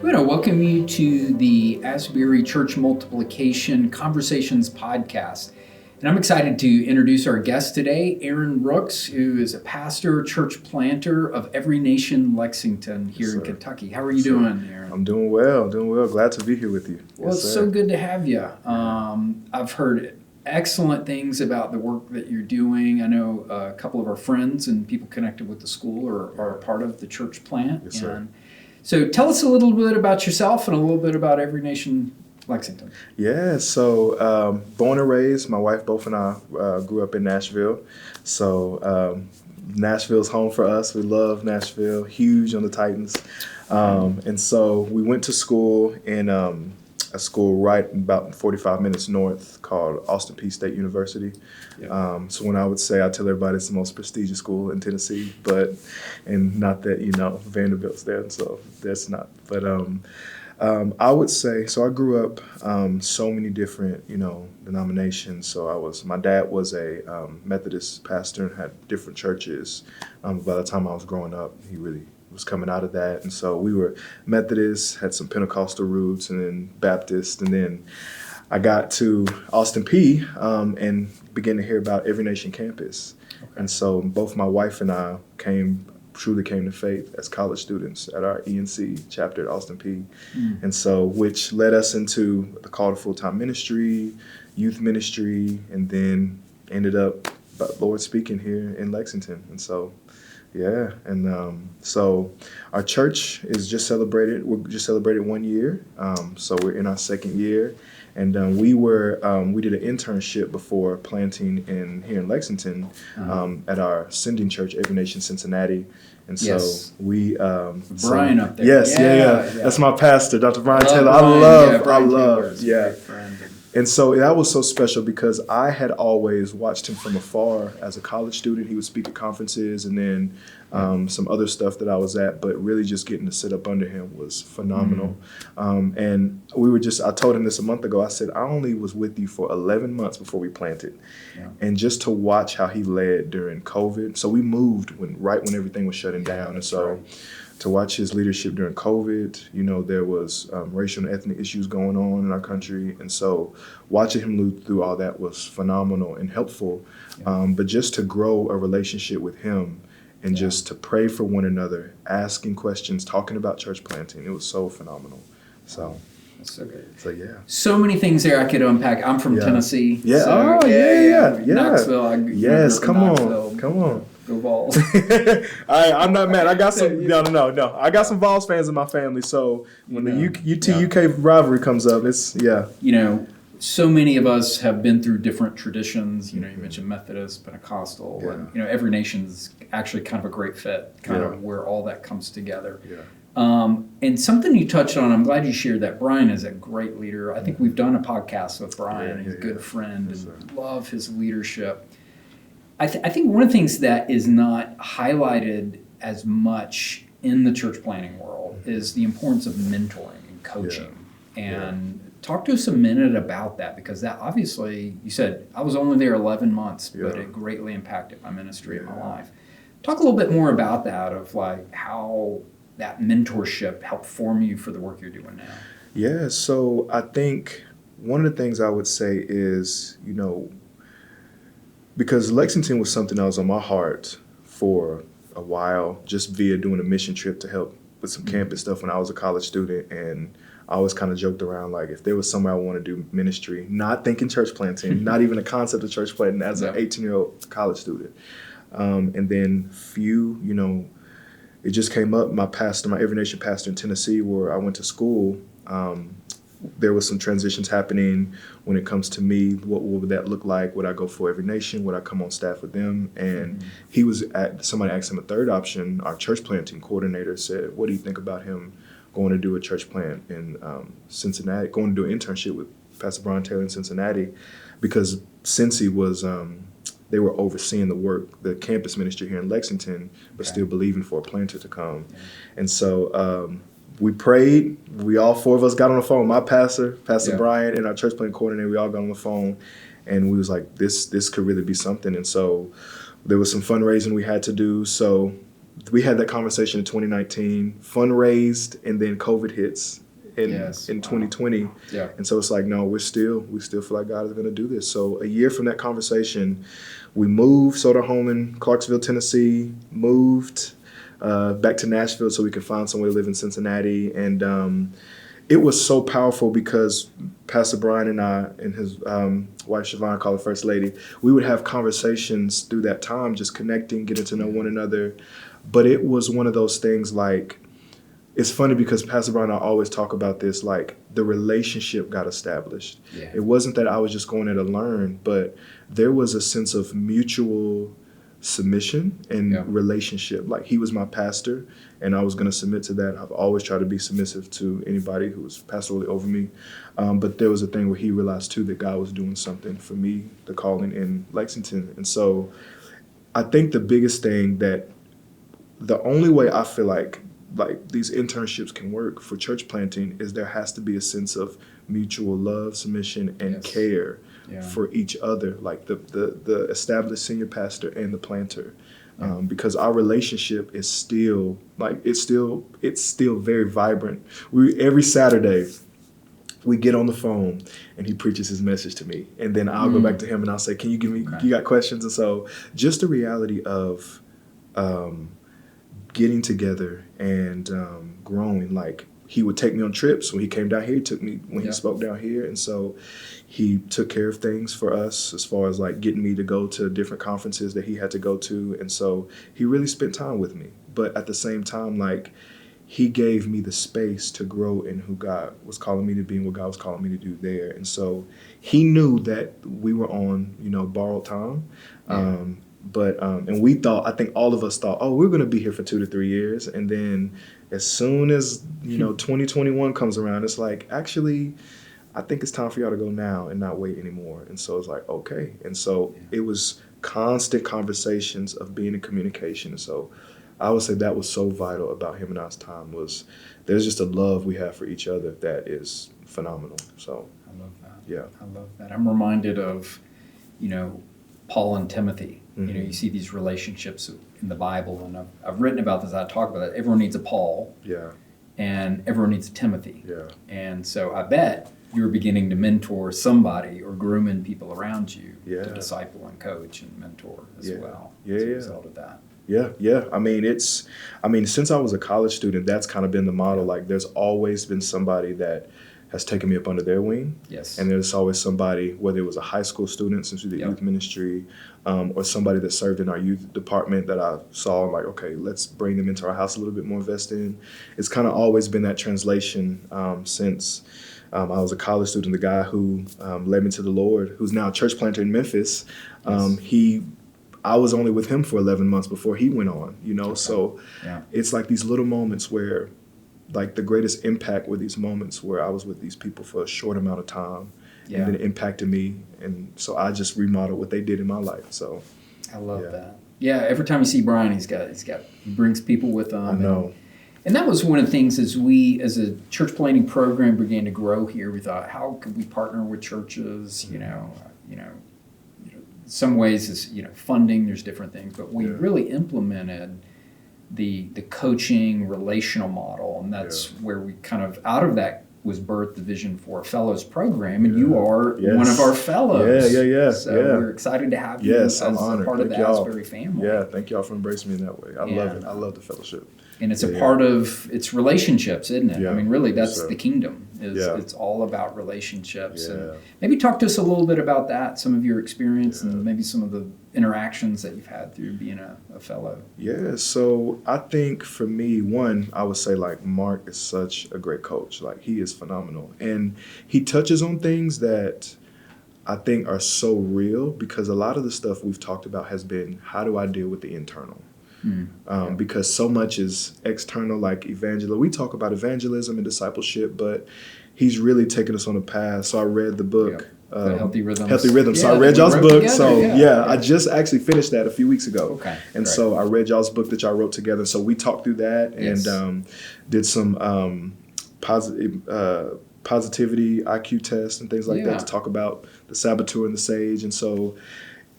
We want to welcome you to the Asbury Church Multiplication Conversations podcast. And I'm excited to introduce our guest today, Aaron Rooks, who is a pastor, church planter of Every Nation Lexington here in Kentucky. How are you doing, Aaron? I'm doing well. Glad to be here with you. Well, it's so good to have you. I've heard excellent things about the work that you're doing. I know a couple of our friends and people connected with the school are a part of the church plant. Yes, sir. So tell us a little bit about yourself and a little bit about Every Nation Lexington. Yeah, so born and raised, my wife, both and I grew up in Nashville. So Nashville's home for us. We love Nashville, huge on the Titans. And so we went to school in a school right about 45 minutes north called Austin Peay State University. Yeah. So when I tell everybody it's the most prestigious school in Tennessee, and not that, Vanderbilt's there, so that's not. But I would say, so I grew up so many different, denominations. So my dad was a Methodist pastor and had different churches. By the time I was growing up, he really was coming out of that. And so we were Methodist, had some Pentecostal roots, and then Baptist. And then I got to Austin Peay and began to hear about Every Nation campus. Okay. And so both my wife and I truly came to faith as college students at our ENC chapter at Austin Peay. And so, which led us into the call to full-time ministry, youth ministry, and then ended up, Lord speaking, here in Lexington. And so, yeah, and so our church we just celebrated 1 year. So we're in our second year. And we did an internship before planting here in Lexington at our sending church, Every Nation Cincinnati. And so we Brian up there. Yes, yeah. That's my pastor, Dr. Brian Taylor. I love. Yeah. And so that was so special because I had always watched him from afar as a college student. He would speak at conferences and then some other stuff that I was at, but really just getting to sit up under him was phenomenal. And I told him this a month ago. I said, I only was with you for 11 months before we planted. Yeah. And just to watch how he led during COVID. So we moved right when everything was shutting down. And so to watch his leadership during COVID, there was racial and ethnic issues going on in our country. And so watching him move through all that was phenomenal and helpful. Yeah. But just to grow a relationship with him and just to pray for one another, asking questions, talking about church planting, it was so phenomenal. So that's so good. So yeah. So many things there I could unpack. I'm from Tennessee. Yeah. So, yeah. Knoxville. Yes, come on. Go Vols. I'm not mad. I got some. No. I got some Vols fans in my family. So when the UT-UK rivalry comes up, it's so many of us have been through different traditions. You mentioned Methodist, Pentecostal, and Every Nation's actually kind of a great fit, of where all that comes together. Yeah. And something you touched on, I'm glad you shared that. Brian is a great leader. I think we've done a podcast with Brian. He's a good friend and love his leadership. I think one of the things that is not highlighted as much in the church planting world is the importance of mentoring and coaching. And talk to us a minute about that, because that obviously, you said, I was only there 11 months, but it greatly impacted my ministry and my life. Talk a little bit more about that, of how that mentorship helped form you for the work you're doing now. Yeah, so I think one of the things I would say is, because Lexington was something that was on my heart for a while, just via doing a mission trip to help with some campus stuff when I was a college student. And I always kind of joked around, if there was somewhere I want to do ministry, not thinking church planting, not even a concept of church planting as an 18-year-old college student. And then it just came up. My Every Nation pastor in Tennessee, where I went to school, there was some transitions happening when it comes to me. What would that look like? Would I go for Every Nation? Would I come on staff with them? And somebody asked him a third option. Our church planting coordinator said, what do you think about him going to do a church plant in Cincinnati, going to do an internship with Pastor Brian Taylor in Cincinnati? Because Cincy was, they were overseeing the work, the campus ministry here in Lexington, but still believing for a planter to come. And so we prayed. All four of us got on the phone. My Pastor Brian, and our church plant coordinator, we all got on the phone, and we was like, this could really be something. And so there was some fundraising we had to do. So we had that conversation in 2019, fundraised, and then COVID hits in 2020. Yeah. And so it's like, no, we still feel like God is going to do this. So a year from that conversation, we moved, sold our home in Clarksville, Tennessee, moved back to Nashville so we could find somewhere to live in Cincinnati. And it was so powerful because Pastor Brian and I and his wife Siobhan, call her First Lady, we would have conversations through that time, just connecting, getting to know one another. But it was one of those things like, it's funny because Pastor Brian and I always talk about this, like the relationship got established. Yeah. It wasn't that I was just going there to learn, but there was a sense of mutual submission and relationship. Like he was my pastor and I was going to submit to that. I've always tried to be submissive to anybody who was pastorally over me. But there was a thing where he realized too that God was doing something for me, the calling in Lexington. And so I think the biggest thing that the only way I feel like these internships can work for church planting is there has to be a sense of mutual love, submission, and care for each other, like the established senior pastor and the planter. Because our relationship is still it's still very vibrant. Every Saturday we get on the phone and he preaches his message to me, and then I'll go back to him and I'll say, "Can you give me? You got questions?" And so just the reality of getting together and growing. Like he would take me on trips. When he came down here, he took me when he spoke down here. And so he took care of things for us as far as like getting me to go to different conferences that he had to go to. And so he really spent time with me. But at the same time, like he gave me the space to grow in who God was calling me to be and what God was calling me to do there. And so he knew that we were on, borrowed time. And we thought, I think all of us thought, oh, we're going to be here for 2 to 3 years. And then as soon as, 2021 comes around, it's like, actually, I think it's time for y'all to go now and not wait anymore. And so it's like, okay. And so it was constant conversations of being in communication. And so I would say that was so vital about him and I's time was there's just a love we have for each other that is phenomenal. So I love that. Yeah. I love that. I'm reminded of, Paul and Timothy. Mm-hmm. You see these relationships in the Bible, and I've written about this. I talk about it. Everyone needs a Paul, and everyone needs a Timothy. And so I bet you're beginning to mentor somebody or grooming people around you to disciple and coach and mentor as well. As a result of that. Yeah. I mean, since I was a college student, that's kind of been the model. Like, there's always been somebody that has taken me up under their wing. Yes. And there's always somebody, whether it was a high school student since we did youth ministry, or somebody that served in our youth department that I saw like, okay, let's bring them into our house a little bit more invested in. It's kind of always been that translation since I was a college student. The guy who led me to the Lord, who's now a church planter in Memphis, I was only with him for 11 months before he went on, So it's like these little moments where like the greatest impact were these moments where I was with these people for a short amount of time and then it impacted me. And so I just remodeled what they did in my life. So I love that. Yeah. Every time you see Brian, he brings people with him. I know. And that was one of the things as we, as a church planting program began to grow here, we thought, how could we partner with churches? Some ways is, funding, there's different things, but we really implemented the coaching relational model, and that's where we kind of out of that was birthed the vision for a fellows program, and you are one of our fellows. So we're excited to have you as I'm a honored. part of Thank the y'all. Asbury family. Yeah, thank y'all for embracing me in that way. I love it. I love the fellowship. And it's a part of, it's relationships, isn't it? Yeah. I mean, really, that's the kingdom. It's all about relationships. Yeah. And maybe talk to us a little bit about that, some of your experience and maybe some of the interactions that you've had through being a fellow. Yeah, so I think for me, one, I would say like Mark is such a great coach. Like he is phenomenal. And he touches on things that I think are so real because a lot of the stuff we've talked about has been, how do I deal with the internal? Because so much is external, like evangelism. We talk about evangelism and discipleship, but he's really taken us on a path. So I read the book, Healthy Rhythms. Healthy Rhythms. So I read y'all's book. Together. I just actually finished that a few weeks ago. Okay. And so I read y'all's book that y'all wrote together. So we talked through that and did some positivity IQ tests and things like that to talk about the saboteur and the sage. And so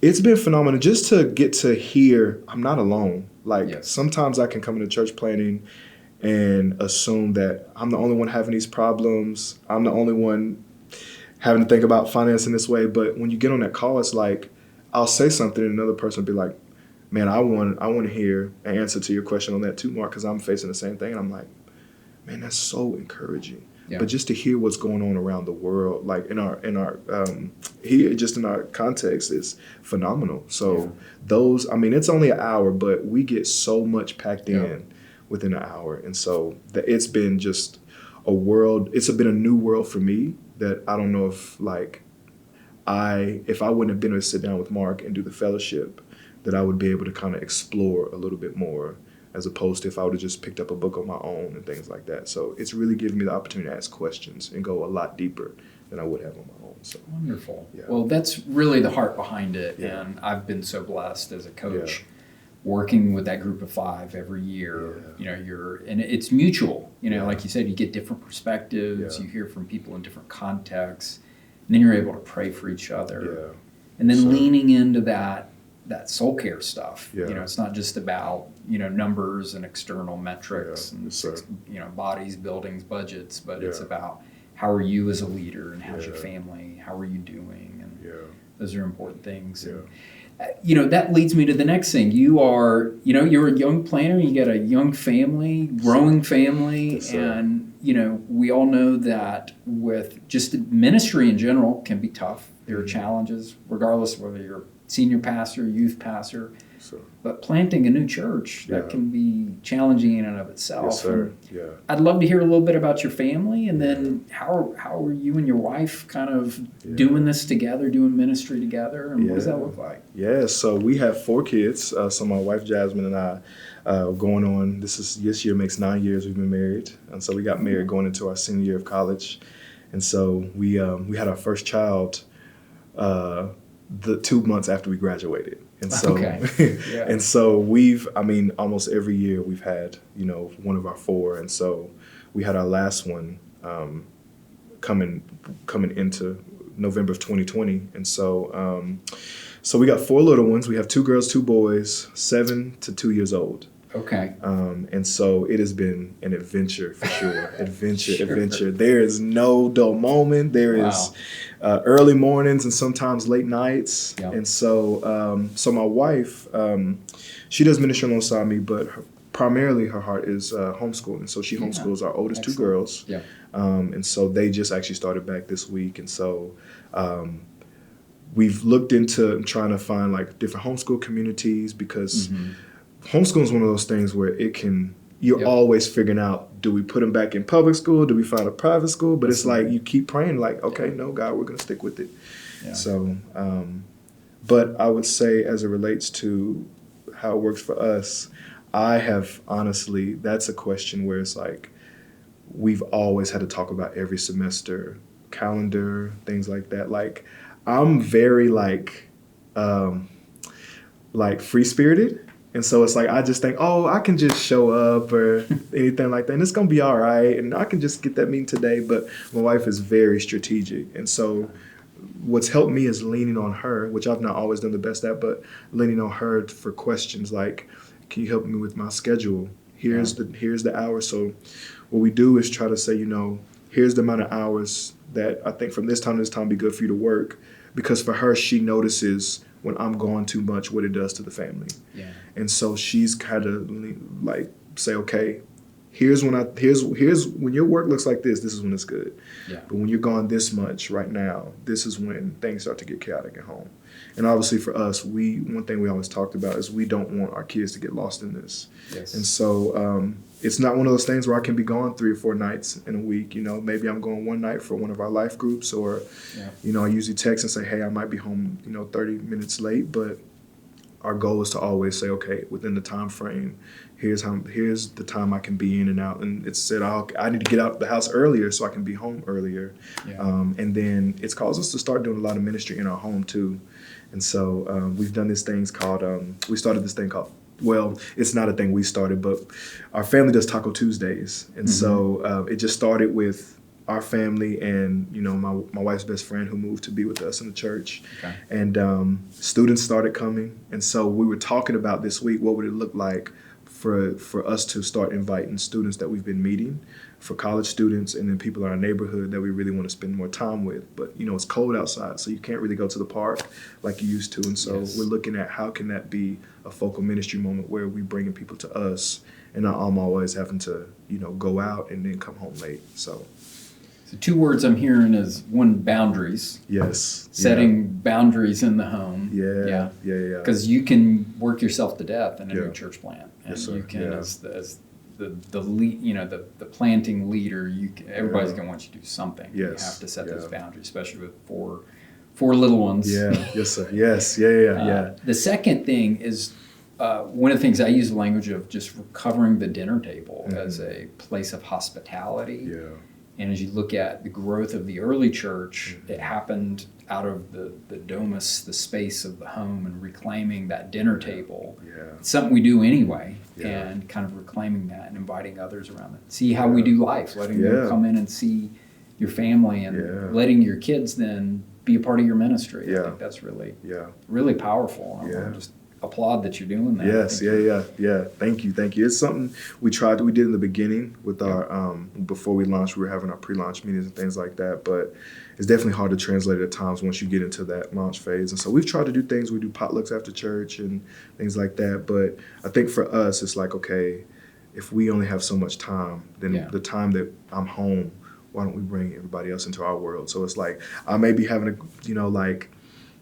It's been phenomenal just to get to hear I'm not alone. Like Yes. sometimes I can come into church planning and assume that I'm the only one having these problems. I'm the only one having to think about finance in this way. But when you get on that call, it's like I'll say something and another person will be like, man, I want to hear an answer to your question on that too, Mark, because I'm facing the same thing. And I'm like, man, that's so encouraging. Yeah. But just to hear what's going on around the world, like in our here, just in our context, is phenomenal. So those, I mean, it's only an hour, but we get so much packed in within an hour, and so it's been just a world. It's been a new world for me that I don't know if if I wouldn't have been able to sit down with Mark and do the fellowship, that I would be able to kind of explore a little bit more, as opposed to if I would have just picked up a book on my own and things like that. So it's really given me the opportunity to ask questions and go a lot deeper than I would have on my own. So wonderful. Yeah. Well, that's really the heart behind it. Yeah. And I've been so blessed as a coach working with that group of 5 every year. And it's mutual, like you said, you get different perspectives, you hear from people in different contexts, and then you're able to pray for each other. And then leaning into that soul care stuff. It's not just about, numbers and external metrics and, bodies, buildings, budgets, but it's about how are you as a leader and how's your family, how are you doing? And those are important things. And, that leads me to the next thing. You are, you're a young planner, you got a young family, growing family, and, we all know that with just ministry in general can be tough. There are challenges, regardless of whether you're senior pastor, youth pastor, but planting a new church, that can be challenging in and of itself. Yes, sir. I'd love to hear a little bit about your family, and then how are you and your wife kind of doing this together, doing ministry together, and what does that look like? Yeah, so we have 4 kids. So my wife Jasmine and I going on, this year makes 9 years we've been married, and so we got married going into our senior year of college, and so we had our first child the 2 months after we graduated. And so, and so almost every year we've had, one of our 4. And so we had our last one coming into November of 2020. And so, so we got 4 little ones. We have 2 girls, 2 boys, 7 to 2 years old. Okay. And so it has been an adventure for sure. Adventure. There is no dull moment. There is early mornings and sometimes late nights. And so, so my wife, she does ministry alongside me, but primarily her heart is homeschooling. So she homeschools our oldest 2 girls. And so they just actually started back this week. And so we've looked into trying to find like different homeschool communities, because homeschooling is one of those things where you're always figuring out, do we put them back in public school? Do we find a private school? But it's like you keep praying like, okay, no, God, we're going to stick with it. So, but I would say as it relates to how it works for us, I have honestly, that's a question where it's like, we've always had to talk about every semester, calendar, things like that. Like I'm very free-spirited. And so it's like, I just think, I can just show up or anything like that. And it's going to be all right. And I can just get that meeting today. But my wife is very strategic. And so what's helped me is leaning on her, which I've not always done the best at, but leaning on her for questions like, can you help me with my schedule? Here's the hours. So what we do is try to say, here's the amount of hours that I think from this time to this time be good for you to work. Because for her, she notices when I'm gone too much what it does to the family. And so she's kind of like say, okay, here's when your work looks like this is when it's good. But when you're gone this much right now, this is when things start to get chaotic at home. And obviously for us, one thing we always talked about is we don't want our kids to get lost in this. And so it's not one of those things where I can be gone 3 or 4 nights in a week. Maybe I'm going one night for one of our life groups, or I usually text and say, hey, I might be home 30 minutes late, but our goal is to always say, okay, within the time frame, here's the time I can be in and out. And it's said I need to get out of the house earlier so I can be home earlier. And then it's caused us to start doing a lot of ministry in our home too. And so we've done this thing called, we started this thing called, well, it's not a thing we started, but our family does Taco Tuesdays. And so it just started with our family and, my wife's best friend who moved to be with us in the church. Okay. And students started coming. And so we were talking about this week, what would it look like for us to start inviting students that we've been meeting, for college students, and then people in our neighborhood that we really want to spend more time with. But, it's cold outside, so you can't really go to the park like you used to. And so we're looking at how can that be a focal ministry moment where we bringing people to us and not always having to, go out and then come home late. So 2 words I'm hearing is, one, boundaries. Yes. Setting boundaries in the home. Yeah. Because you can work yourself to death in a new church plant, and Yes, sir. you can, as the lead, the planting leader, everybody's going to want you to do something. Yes. You have to set those boundaries, especially with four little ones. Yeah. Yes, sir. Yes. Yeah. The second thing is, one of the things I use the language of just recovering the dinner table as a place of hospitality. Yeah. And as you look at the growth of the early church, it happened out of the domus, the space of the home, and reclaiming that dinner table. Yeah. It's something we do anyway, Yeah. and kind of reclaiming that and inviting others around it. See how we do life, letting them come in and see your family, and letting your kids then be a part of your ministry. I think that's really powerful. I want to just applaud that you're doing that. Yes, yeah. Thank you. It's something we did in the beginning with our, before we launched, we were having our pre-launch meetings and things like that, but it's definitely hard to translate at times once you get into that launch phase. And so we've tried to do things, we do potlucks after church and things like that, but I think for us, it's like, okay, if we only have so much time, then the time that I'm home, why don't we bring everybody else into our world? So it's like, I may be having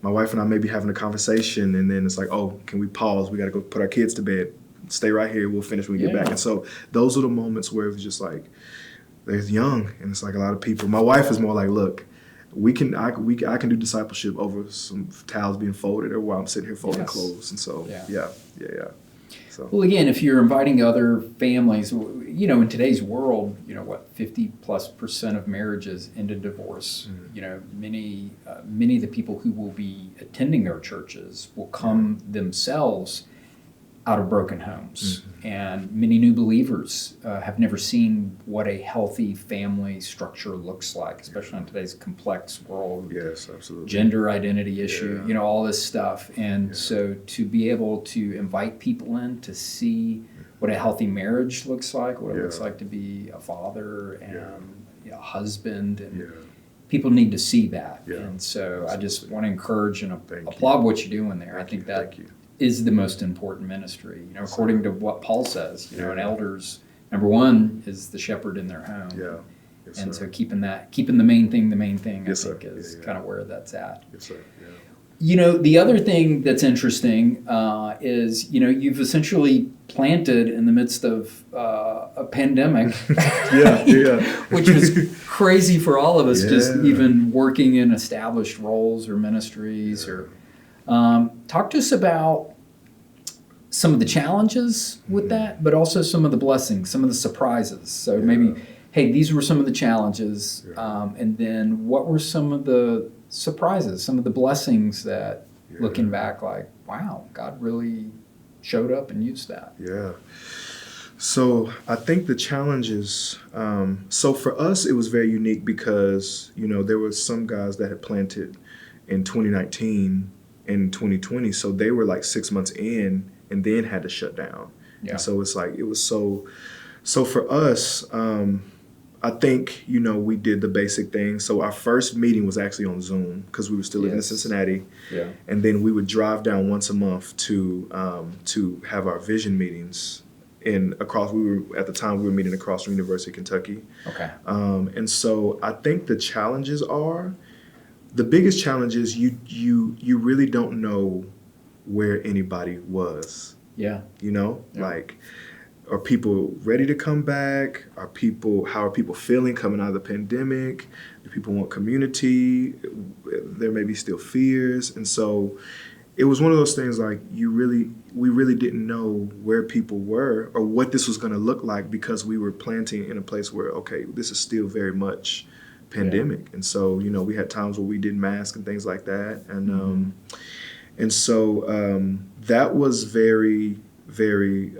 my wife and I may be having a conversation, and then it's like, oh, can we pause? We got to go put our kids to bed. Stay right here. We'll finish when we get back. And so those are the moments where it's just like, there's young, and it's like a lot of people. My wife is more like, look, I can do discipleship over some towels being folded or while I'm sitting here folding clothes. And so, yeah. So. Well, again, if you're inviting other families, in today's world, 50+% of marriages end in divorce. Many of the people who will be attending our churches will come themselves out of broken homes. And many new believers have never seen what a healthy family structure looks like, especially in today's complex world. Yes, absolutely. Gender identity issue, all this stuff. And so to be able to invite people in to see what a healthy marriage looks like, what it looks like to be a father and a husband, and people need to see that. And so I just want to encourage and applaud what you're doing there. I think that is the most important ministry. According to what Paul says, an elder's number one is the shepherd in their home. And so keeping the main thing, I think is kind of where that's at. Yes, sir. The other thing that's interesting is, you've essentially planted in the midst of a pandemic, which was crazy for all of us, just even working in established roles or ministries. Or talk to us about some of the challenges with that, but also some of the blessings, some of the surprises. So maybe, hey, these were some of the challenges, and then what were some of the surprises, some of the blessings that, looking back, like, wow, God really showed up and used that. So I think the challenges, so for us, it was very unique because, there were some guys that had planted in 2019 and 2020. So they were like 6 months in and then had to shut down. And so it's like, it was so for us, I think, we did the basic things. So our first meeting was actually on Zoom because we were still living in Cincinnati. And then we would drive down once a month to have our vision meetings at the time we were meeting across from University of Kentucky. And so I think the biggest challenge is you really don't know where anybody was. Like, are people ready to come back? How are people feeling coming out of the pandemic? Do people want community? There may be still fears. And so it was one of those things like we really didn't know where people were or what this was going to look like because we were planting in a place where, okay, this is still very much pandemic. And so, we had times where we did mask and things like that. And so that was very, very,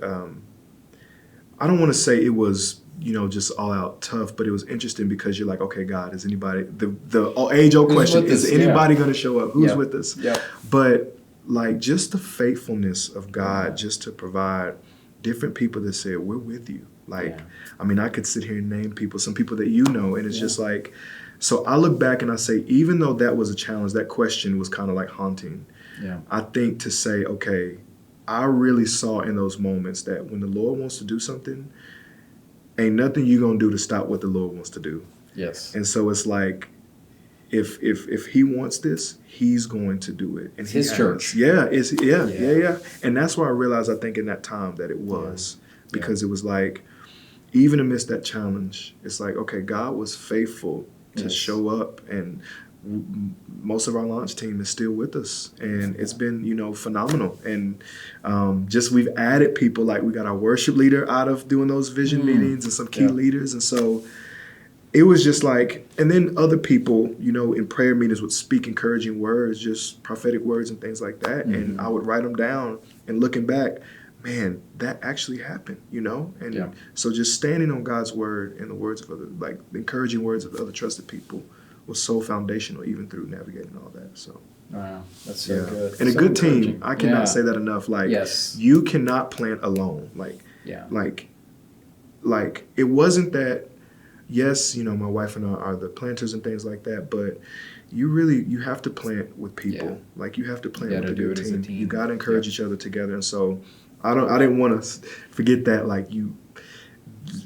I don't want to say it was just all out tough, but it was interesting because you're like, okay, God, is anybody, the age-old question, is anybody going to show up? Who's with us? Yeah. But like just the faithfulness of God, just to provide different people that said, we're with you. Like, I mean, I could sit here and name people, some people that and it's just like, so I look back and I say, even though that was a challenge, that question was kind of like haunting. Yeah. I think to say, okay, I really saw in those moments that when the Lord wants to do something, ain't nothing you gonna do to stop what the Lord wants to do. Yes. And so it's like, if he wants this, he's going to do it. And his church. Yeah. And that's why I realized, I think in that time that it was, because it was like, even amidst that challenge, it's like, okay, God was faithful to show up, and most of our launch team is still with us, and it's been phenomenal. And just we've added people, like we got our worship leader out of doing those vision meetings, and some key leaders, and so it was just like, and then other people in prayer meetings would speak encouraging words, just prophetic words and things like that, and I would write them down, and looking back, man, that actually happened, and so just standing on God's word and the words of other, like the encouraging words of other trusted people, was so foundational, even through navigating all that. So wow, that's so good. And so a good team, I cannot say that enough. Like, you cannot plant alone. Like it wasn't that. Yes, my wife and I are the planters and things like that, but you have to plant with people. Yeah. Like, you have to plant with a good team. You got to encourage each other together. And so I didn't want to forget that. Like,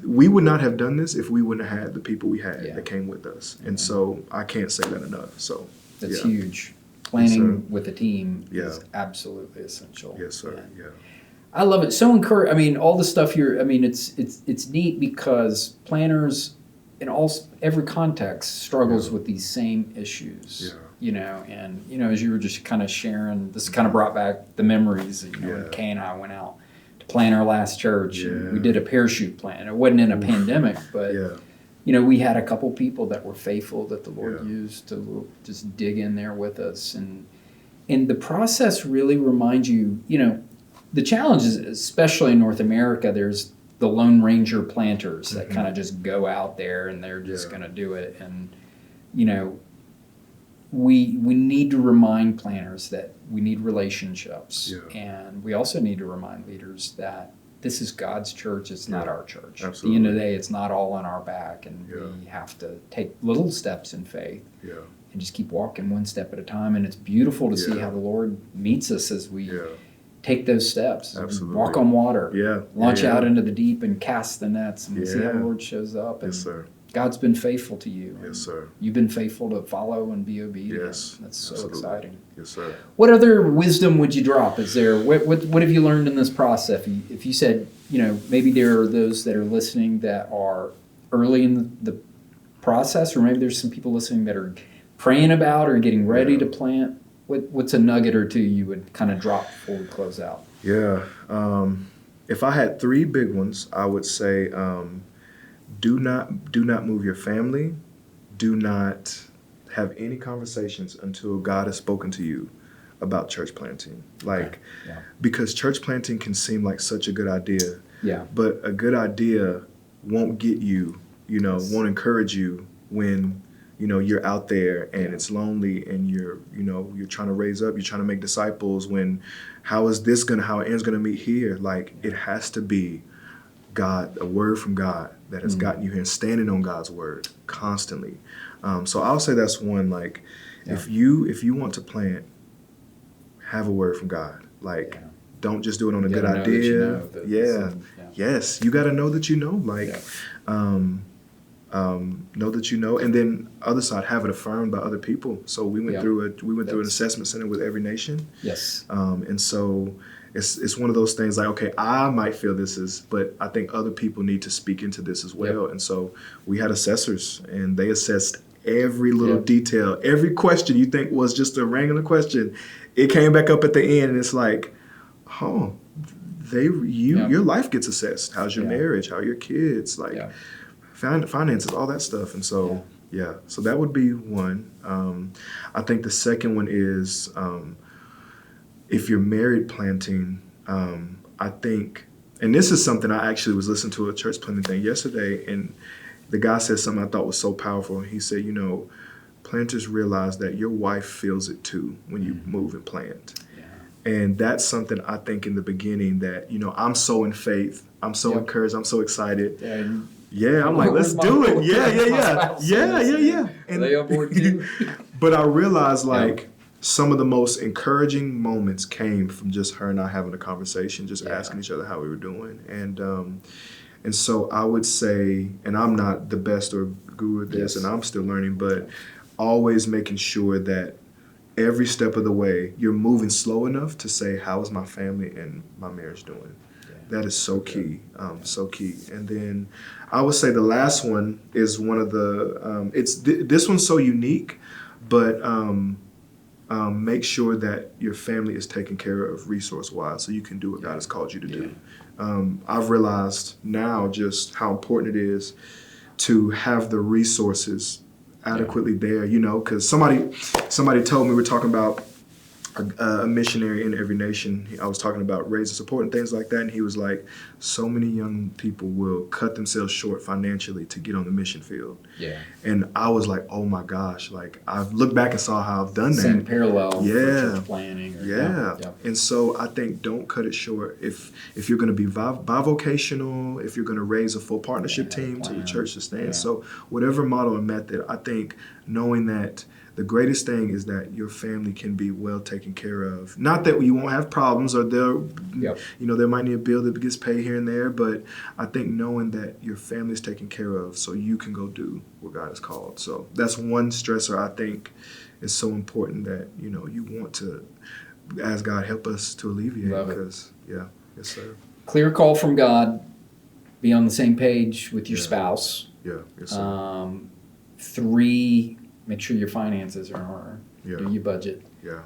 we would not have done this if we wouldn't have had the people we had that came with us. And so I can't say that enough. So that's huge. Planning with a team is absolutely essential. Yes, sir. And I love it. So encourage. I mean, all the stuff it's neat, because planners in every context struggles with these same issues. And as you were just kind of sharing, this kind of brought back the memories. When Kay and I went out to plan our last church, and we did a parachute plan. It wasn't in a pandemic, but we had a couple people that were faithful, that the Lord used to just dig in there with us, and the process really reminds you. The challenge is, especially in North America, there's the Lone Ranger planters that kind of just go out there and they're just going to do it. And, we need to remind planners that we need relationships. Yeah. And we also need to remind leaders that this is God's church. It's not our church. Absolutely. At the end of the day, it's not all on our back. And we have to take little steps in faith and just keep walking one step at a time. And it's beautiful to see how the Lord meets us as we take those steps. Absolutely. Walk on water. Launch out into the deep and cast the nets, and see how the Lord shows up. And God's been faithful to you. Yes, sir. You've been faithful to follow and be obedient. Yes. That's so exciting. Yes, sir. What other wisdom would you drop? Is there what have you learned in this process? If you said, maybe there are those that are listening that are early in the process, or maybe there's some people listening that are praying about or getting ready to plant. What's a nugget or two you would kind of drop before we close out? Yeah. If I had three big ones, I would say, do not move your family. Do not have any conversations until God has spoken to you about church planting. Because church planting can seem like such a good idea. Yeah. But a good idea won't get you, won't encourage you when you're out there and it's lonely, and you're trying to raise up, you're trying to make disciples, when how end's gonna meet here? Like, it has to be God, a word from God that has gotten you here, and standing on God's word constantly. So I'll say that's one. Like, if you want to plant, have a word from God. Like, don't just do it on a good idea. Yes, you got to know that you know. Like, know that you know, and then other side, have it affirmed by other people. So we went through an assessment center with every nation. Yes. And so it's one of those things, like, okay, I might feel but I think other people need to speak into this as well. Yep. And so we had assessors, and they assessed every little detail, every question you think was just a regular question. It came back up at the end, and it's like, your life gets assessed. How's your marriage? How are your kids? Like, finances, all that stuff. And so, so that would be one. I think the second one is, if you're married planting, I think and this is something I actually was listening to a church planting thing yesterday, and the guy said something I thought was so powerful. He said, planters realize that your wife feels it too when you move and plant. Yeah. And that's something I think in the beginning that, I'm so in faith. I'm so encouraged. I'm so excited. Yeah, I'm like, let's do it. Yeah. And they on board too? But I realized some of the most encouraging moments came from just her and I having a conversation, just asking each other how we were doing. And so I would say, and I'm not the best or guru at this, and I'm still learning, but always making sure that every step of the way you're moving slow enough to say, how is my family and my marriage doing? That is so key, so key. And then I would say the last one is one of the, this one's so unique, but make sure that your family is taken care of resource-wise so you can do what God has called you to do. I've realized now just how important it is to have the resources adequately there, because somebody told me, we're talking about a missionary in every nation. I was talking about raising support and things like that, and he was like, so many young people will cut themselves short financially to get on the mission field. Yeah. And I was like, oh my gosh, I've looked back and saw how I've done that. Same parallel for church planning. And so I think don't cut it short. If you're going to be bivocational, if you're going to raise a full partnership team to your church to stand. So whatever model or method, I think knowing that the greatest thing is that your family can be well taken care of. Not that you won't have problems or there might be a bill that gets paid here and there, but I think knowing that your family is taken care of so you can go do what God has called. So that's one stressor I think is so important that, you want to ask God help us to alleviate. Love because, yes, sir. Clear call from God. Be on the same page with your spouse. Yeah, yes, sir. 3, make sure your finances are in order. Do your budget. Yeah.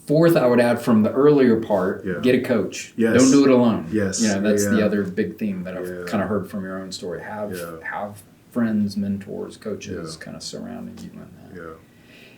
4th, I would add from the earlier part, get a coach. Yes. Don't do it alone. Yes. That's the other big theme that I've kind of heard from your own story. Have friends, mentors, coaches kind of surrounding you in that. Yeah.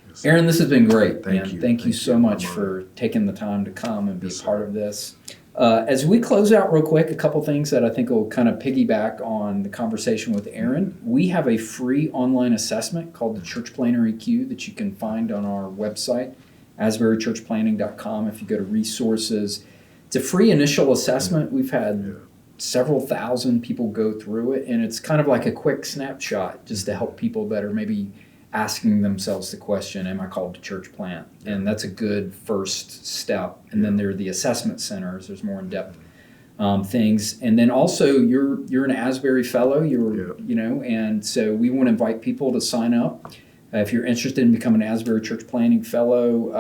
Yes. Aaron, this has been great. Thank you so much for taking the time to come and be a part of this. As we close out real quick, a couple things that I think will kind of piggyback on the conversation with Aaron. We have a free online assessment called the Church Planner EQ that you can find on our website, asburychurchplanning.com. If you go to resources, it's a free initial assessment. We've had several thousand people go through it, and it's kind of like a quick snapshot just to help people that are maybe asking themselves the question, am I called to church plant? And that's a good first step. And then there are the assessment centers. There's more in-depth things. And then also you're an Asbury fellow, and so we want to invite people to sign up. If you're interested in becoming an Asbury Church Planning Fellow,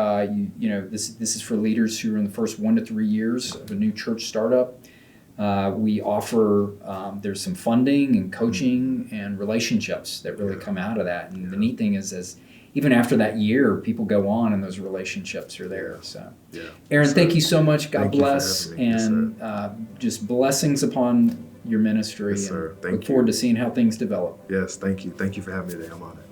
this is for leaders who are in the first 1 to 3 years of a new church startup. We offer, there's some funding and coaching and relationships that really come out of that. And the neat thing is even after that year, people go on and those relationships are there. So, Aaron, thank you so much. God bless. And just blessings upon your ministry. Yes, sir. And look forward to seeing how things develop. Yes, thank you. Thank you for having me today. I'm honored.